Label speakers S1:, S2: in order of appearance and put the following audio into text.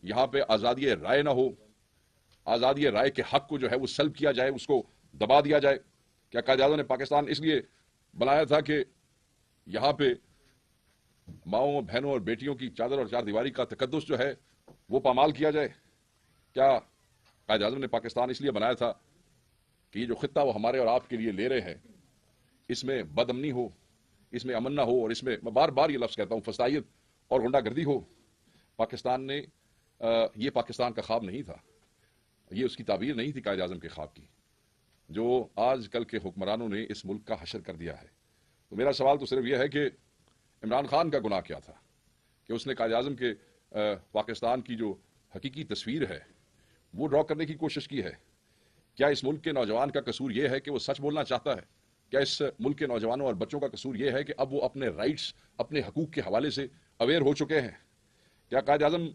S1: यहाँ पे आज़ादी राय ना हो, आज़ादी राय के हक को जो है वो सल्ब किया जाए, उसको दबा दिया जाए। क्या कायद-ए-आज़म ने पाकिस्तान इसलिए बनाया था कि यहाँ पे माओं, बहनों और बेटियों की चादर और चार दीवारी का तकद्दुस जो है वो पामाल किया जाए? क्या कायद-ए-आज़म ने पाकिस्तान इसलिए बनाया था कि ये जो खित्ता वो हमारे और आपके लिए ले रहे हैं, इसमें बदअमनी हो, इसमें अमन ना हो, और इसमें मैं बार बार ये लफ्ज़ कहता हूँ फसाइयत और गुंडागर्दी हो? पाकिस्तान ने ये पाकिस्तान का ख्वाब नहीं था, ये उसकी ताबीर नहीं थी कायद-ए-आज़म के ख्वाब की, जो आजकल के हुक्मरानों ने इस मुल्क का हशर कर दिया है। तो मेरा सवाल तो सिर्फ यह है कि इमरान खान का गुनाह क्या था कि उसने कायद-ए-आज़म के पाकिस्तान की जो हकीकी तस्वीर है वो ड्रॉ करने की कोशिश की है? क्या इस मुल्क के नौजवान का कसूर यह है कि वो सच बोलना चाहता है? क्या इस मुल्क के नौजवानों और बच्चों का कसूर यह है कि अब वो अपने राइट्स, अपने हकूक के हवाले से अवेयर हो चुके हैं? क्या कायद-ए-आज़म